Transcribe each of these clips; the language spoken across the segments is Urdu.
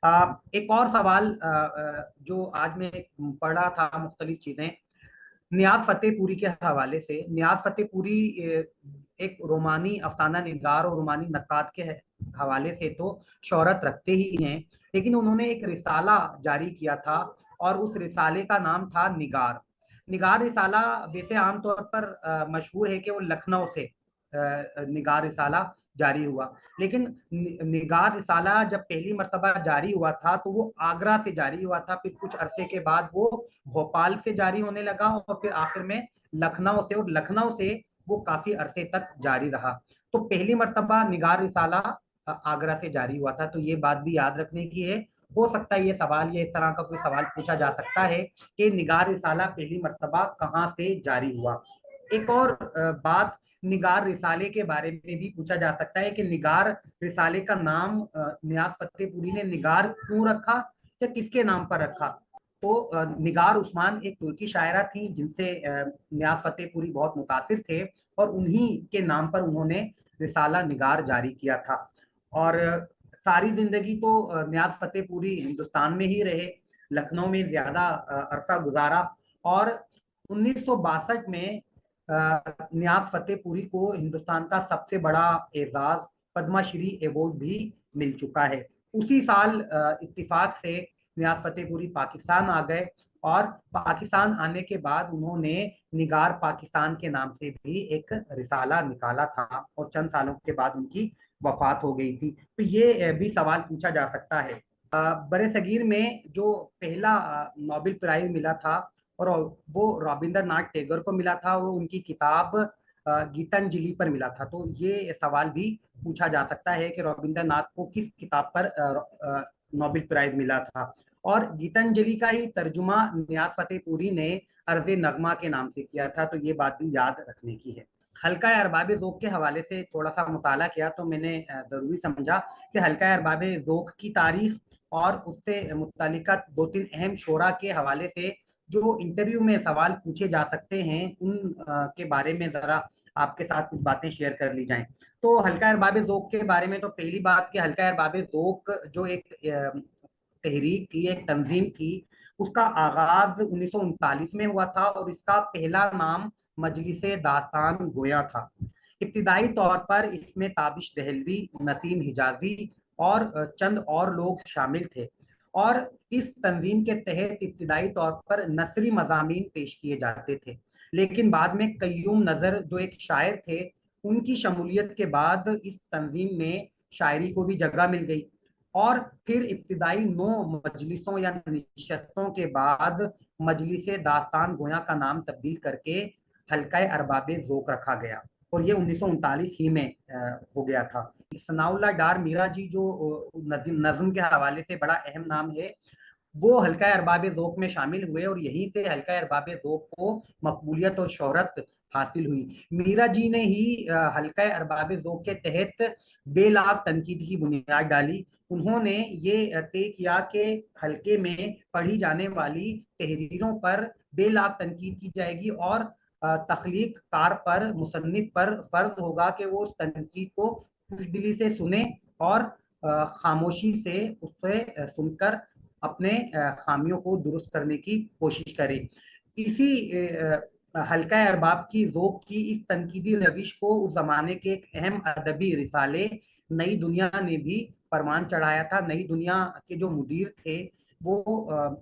ایک اور سوال جو آج میں پڑھا تھا مختلف چیزیں نیاز فتح پوری کے حوالے سے. نیاز فتح پوری ایک رومانی افسانہ نگار اور رومانی نقاد کے حوالے سے تو شہرت رکھتے ہی ہیں، لیکن انہوں نے ایک رسالہ جاری کیا تھا اور اس رسالے کا نام تھا نگار. نگار رسالہ ویسے عام طور پر مشہور ہے کہ وہ لکھنؤ سے نگار رسالہ جاری ہوا، لیکن نگار رسالہ جب پہلی مرتبہ جاری ہوا تھا تو وہ آگرہ سے جاری ہوا تھا، پھر کچھ عرصے کے بعد وہ بھوپال سے جاری ہونے لگا اور پھر آخر میں لکھنؤ سے، اور لکھنؤ سے وہ کافی عرصے تک جاری رہا. تو پہلی مرتبہ نگار رسالہ آگرہ سے جاری ہوا تھا، تو یہ بات بھی یاد رکھنے کی ہے. ہو سکتا ہے یہ سوال یا اس طرح کا کوئی سوال پوچھا جا سکتا ہے کہ نگار رسالہ پہلی مرتبہ کہاں سے جاری ہوا. ایک اور بات نگار رسالے کے بارے میں بھی پوچھا جا سکتا ہے کہ نگار رسالے کا نام نیاز فتح پوری نے نگار کیوں رکھا یا کس کے نام پر رکھا. تو نگار عثمان ایک ترکی شاعرہ تھیں جن سے نیاز فتح پوری بہت متاثر تھے اور انہی کے نام پر انہوں نے رسالہ نگار جاری کیا تھا. اور ساری زندگی تو نیاز فتح پوری ہندوستان میں ہی رہے، لکھنؤ میں زیادہ عرصہ گزارا، اور 1962 میں نیاز فتح پوری کو ہندوستان کا سب سے بڑا اعزاز پدما شری ایوارڈ بھی مل چکا ہے. اسی سال اتفاق سے نیاز فتح پوری پاکستان آ گئے اور پاکستان آنے کے بعد انہوں نے نگار پاکستان کے نام سے بھی ایک رسالہ نکالا تھا اور چند سالوں کے بعد ان کی وفات ہو گئی تھی. تو یہ بھی سوال پوچھا جا سکتا ہے. برے صغیر میں جو پہلا نوبل پرائز ملا تھا اور وہ رابندر ناتھ ٹیگور کو ملا تھا، وہ ان کی کتاب گیتانجلی پر ملا تھا. تو یہ سوال بھی پوچھا جا سکتا ہے کہ رابندر ناتھ کو کس کتاب پر نوبل پرائز ملا تھا. اور گیتانجلی کا ہی ترجمہ نیاز فتح پوری نے عرض نغمہ کے نام سے کیا تھا. تو یہ بات بھی یاد رکھنے کی ہے. حلقہ ارباب ذوق کے حوالے سے تھوڑا سا مطالعہ کیا تو میں نے ضروری سمجھا کہ حلقہ ارباب ذوق کی تاریخ اور اس سے متعلقہ 2-3 اہم شعراء کے حوالے سے جو انٹرویو میں سوال پوچھے جا سکتے ہیں ان کے بارے میں ذرا آپ کے ساتھ کچھ باتیں شیئر کر لی جائیں. تو حلقہ ارباب ذوق کے بارے میں تو پہلی بات کہ حلقہ ارباب ذوق جو ایک تحریک تھی، ایک تنظیم تھی، اس کا آغاز 1939 میں ہوا تھا اور اس کا پہلا نام مجلس داستان گویا تھا. ابتدائی طور پر اس میں تابش دہلوی، نسیم حجازی اور چند اور لوگ شامل تھے، اور اس تنظیم کے تحت ابتدائی طور پر نثری مضامین پیش کیے جاتے تھے، لیکن بعد میں قیوم نظر جو ایک شاعر تھے ان کی شمولیت کے بعد اس تنظیم میں شاعری کو بھی جگہ مل گئی، اور پھر ابتدائی 9 مجلسوں یا نشستوں کے بعد مجلس داستان گویا کا نام تبدیل کر کے حلقہ ارباب ذوق رکھا گیا، اور یہ 1939 ہی میں ہو گیا تھا. ثناء اللہ ڈار میرا جی جو نظم کے حوالے سے بڑا اہم نام ہے، وہ حلقہ ارباب ذوق میں شامل ہوئے اور یہیں سے حلقہ ارباب ذوق کو مقبولیت اور شہرت حاصل ہوئی. میرا جی نے ہی حلقہ ارباب ذوق کے تحت بے لاگ تنقید کی بنیاد ڈالی. انہوں نے یہ طے کیا کہ حلقے میں پڑھی جانے والی تحریروں پر بے لاگ تنقید کی جائے گی اور تخلیق کار پر، مصنف پر فرض ہوگا کہ وہ اس تنقید کو خوش دلی سے سنے اور خاموشی سے اسے سن کر اپنے خامیوں کو درست کرنے کی کوشش کرے. اسی حلقہ ارباب کی ذوق کی اس تنقیدی روش کو اس زمانے کے ایک اہم ادبی رسالے نئی دنیا نے بھی پروان چڑھایا تھا. نئی دنیا کے جو مدیر تھے وہ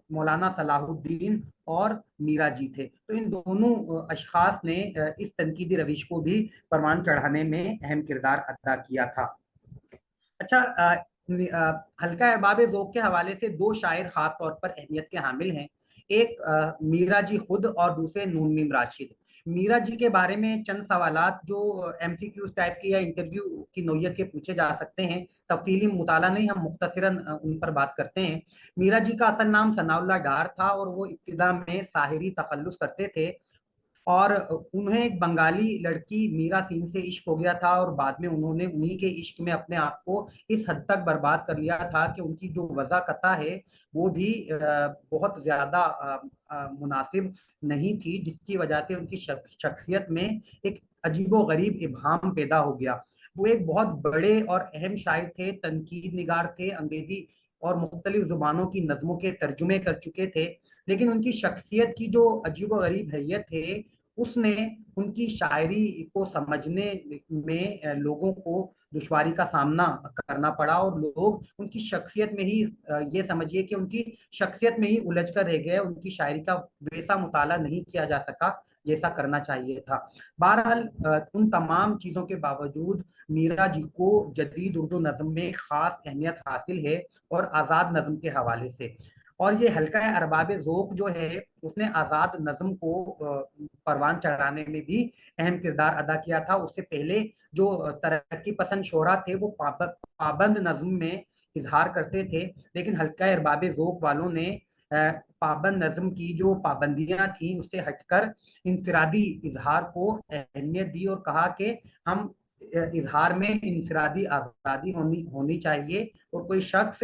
مولانا صلاح الدین اور میرا جی تھے. تو ان دونوں اشخاص نے اس تنقیدی روش کو بھی پروان چڑھانے میں اہم کردار ادا کیا تھا. اچھا، حلقہ ارباب ذوق کے حوالے سے 2 شاعر خاص طور پر اہمیت کے حامل ہیں، ایک میرا جی خود اور دوسرے نون میم راشد. میرا جی کے بارے میں چند سوالات جو ایم سی کیوز ٹائپ کی یا انٹرویو کی نوعیت کے پوچھے جا سکتے ہیں، تفصیلی مطالعہ نہیں، ہم مختصراً ان پر بات کرتے ہیں. میرا جی کا اصل نام ثناء اللہ ڈار تھا اور وہ ابتدا میں ساحری تخلص کرتے تھے، اور انہیں ایک بنگالی لڑکی میرا سین سے عشق ہو گیا تھا اور بعد میں انہوں نے انہی کے عشق میں اپنے آپ کو اس حد تک برباد کر لیا تھا کہ ان کی جو وضاقتہ ہے وہ بھی بہت زیادہ مناسب نہیں تھی، جس کی وجہ سے ان کی شخصیت میں ایک عجیب و غریب ابہام پیدا ہو گیا. وہ ایک بہت بڑے اور اہم شاعر تھے، تنقید نگار تھے، انگریزی اور مختلف زبانوں کی نظموں کے ترجمے کر چکے تھے، لیکن ان کی شخصیت کی جو عجیب و غریب حیت ہے اس نے ان کی شاعری کو سمجھنے میں لوگوں کو دشواری کا سامنا کرنا پڑا، اور لوگ ان کی شخصیت میں ہی یہ سمجھیے کہ ان کی شخصیت میں ہی الجھ کر رہ گئے، ان کی شاعری کا ویسا مطالعہ نہیں کیا جا سکا جیسا کرنا چاہیے تھا۔ بہرحال ان تمام چیزوں کے باوجود میرا جی کو جدید اردو نظم میں خاص اہمیت حاصل ہے، اور آزاد نظم کے حوالے سے، اور یہ حلقہ ارباب ذوق جو ہے اس نے آزاد نظم کو پروان چڑھانے میں بھی اہم کردار ادا کیا تھا۔ اس سے پہلے جو ترقی پسند شعراء تھے وہ پابند نظم میں اظہار کرتے تھے، لیکن حلقہ ارباب ذوق والوں نے پابند نظم کی جو پابندیاں تھیں اس سے ہٹ کر انفرادی اظہار کو اہمیت دی، اور کہا کہ ہم اظہار میں انفرادی آزادی ہونی چاہیے، اور کوئی شخص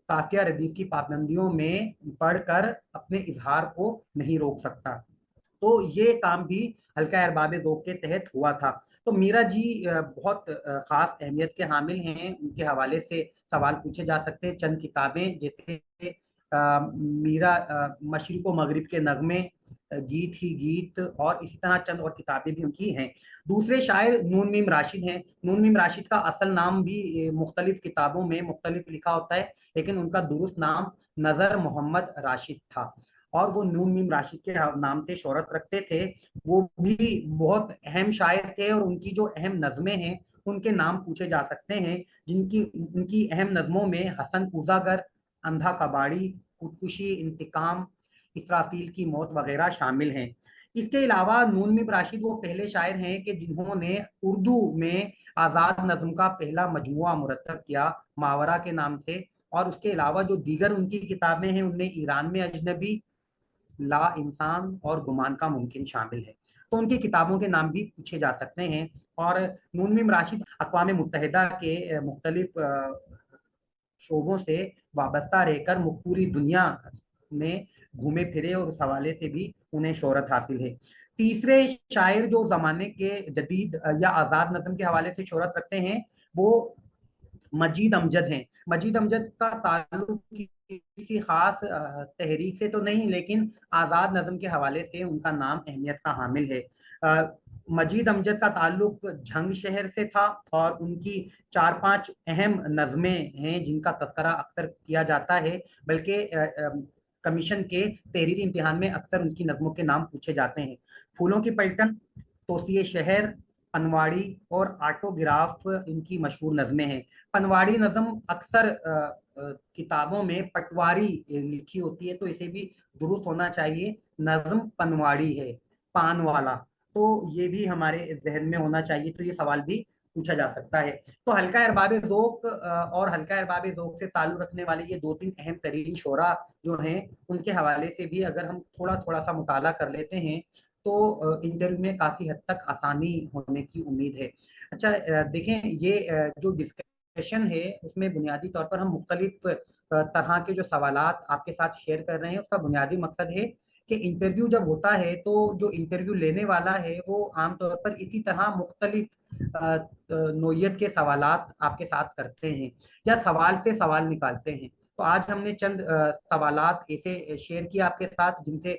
قافیہ ردیف کی پابندیوں میں پڑھ کر اپنے اظہار کو نہیں روک سکتا۔ تو یہ کام بھی حلقہ ارباب ذوق کے تحت ہوا تھا۔ تو میرا جی بہت خاص اہمیت کے حامل ہیں، ان کے حوالے سے سوال پوچھے جا سکتے ہیں۔ چند کتابیں جیسے میرا مشرق و مغرب کے نغمے، گیت ہی گیت، اور اسی طرح چند اور کتابیں بھی ان کی ہیں۔ دوسرے شاعر نون میم راشد ہیں۔ نون میم راشد کا اصل نام بھی مختلف کتابوں میں مختلف لکھا ہوتا ہے، لیکن ان کا درست نام نظر محمد راشد تھا، اور وہ نون میم راشد کے نام سے شہرت رکھتے تھے۔ وہ بھی بہت اہم شاعر تھے، اور ان کی جو اہم نظمیں ہیں ان کے نام پوچھے جا سکتے ہیں، ان کی اہم نظموں میں حسن کوزہ گر، اندھا کباڑی، خودکشی، انتقام، اسرافیل کی موت وغیرہ شامل ہیں۔ اس کے علاوہ نون میم راشد وہ پہلے شاعر ہیں کہ جنہوں نے اردو میں آزاد نظم کا پہلا مجموعہ مرتب کیا ماورا کے نام سے، اور اس کے علاوہ جو دیگر ان کی کتابیں ہیں ان میں ایران میں اجنبی، لا انسان اور گمان کا ممکن شامل ہے۔ تو ان کی کتابوں کے نام بھی پوچھے جا سکتے ہیں۔ اور نون میم راشد اقوام متحدہ کے مختلف شعبوں سے وابستہ رہ کر پوری دنیا میں گھومے پھرے، اور اس حوالے سے بھی انہیں شہرت حاصل ہے۔ تیسرے شاعر جو زمانے کے جدید یا آزاد نظم کے حوالے سے شہرت رکھتے ہیں وہ مجید امجد ہیں۔ مجید امجد کا تعلق کسی خاص تحریک سے تو نہیں، لیکن آزاد نظم کے حوالے سے ان کا نام اہمیت کا حامل ہے۔ مجید امجد کا تعلق جھنگ شہر سے تھا، اور ان کی 4-5 اہم نظمیں ہیں جن کا تذکرہ اکثر کیا جاتا ہے، بلکہ کمیشن کے تحریری امتحان میں اکثر ان کی نظموں کے نام پوچھے جاتے ہیں۔ پھولوں کی پلٹن، توسیع شہر، پنواڑی اور آٹوگراف ان کی مشہور نظمیں ہیں۔ پنواڑی نظم اکثر کتابوں میں پٹواری لکھی ہوتی ہے، تو اسے بھی درست ہونا چاہیے، نظم پنواڑی ہے، پان والا، تو یہ بھی ہمارے ذہن میں ہونا چاہیے۔ تو یہ سوال بھی پوچھا جا سکتا ہے۔ تو حلقہ ارباب ذوق اور حلقہ ارباب ذوق سے تعلق رکھنے والے یہ 2-3 اہم ترین شعراء جو ہیں ان کے حوالے سے بھی اگر ہم تھوڑا سا مطالعہ کر لیتے ہیں تو انٹرویو میں کافی حد تک آسانی ہونے کی امید ہے۔ اچھا دیکھیں، یہ جو ڈسکشن ہے اس میں بنیادی طور پر ہم مختلف طرح کے جو سوالات آپ کے ساتھ شیئر کر رہے ہیں، اس کا بنیادی مقصد ہے کہ انٹرویو جب ہوتا ہے تو جو انٹرویو لینے والا ہے وہ عام طور پر اسی طرح مختلف نوعیت کے سوالات آپ کے ساتھ کرتے ہیں، یا سوال سے سوال نکالتے ہیں۔ تو آج ہم نے چند سوالات ایسے شیئر کیا آپ کے ساتھ جن سے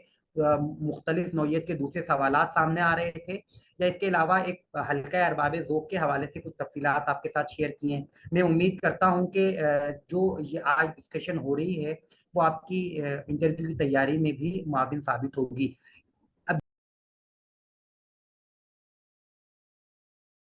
مختلف نوعیت کے دوسرے سوالات سامنے آ رہے تھے، یا اس کے علاوہ ایک حلقہ ارباب ذوق کے حوالے سے کچھ تفصیلات آپ کے ساتھ شیئر کی ہیں۔ میں امید کرتا ہوں کہ جو یہ آج ڈسکشن ہو رہی ہے وہ آپ کی انٹرویو کی تیاری میں بھی معاون ثابت ہوگی۔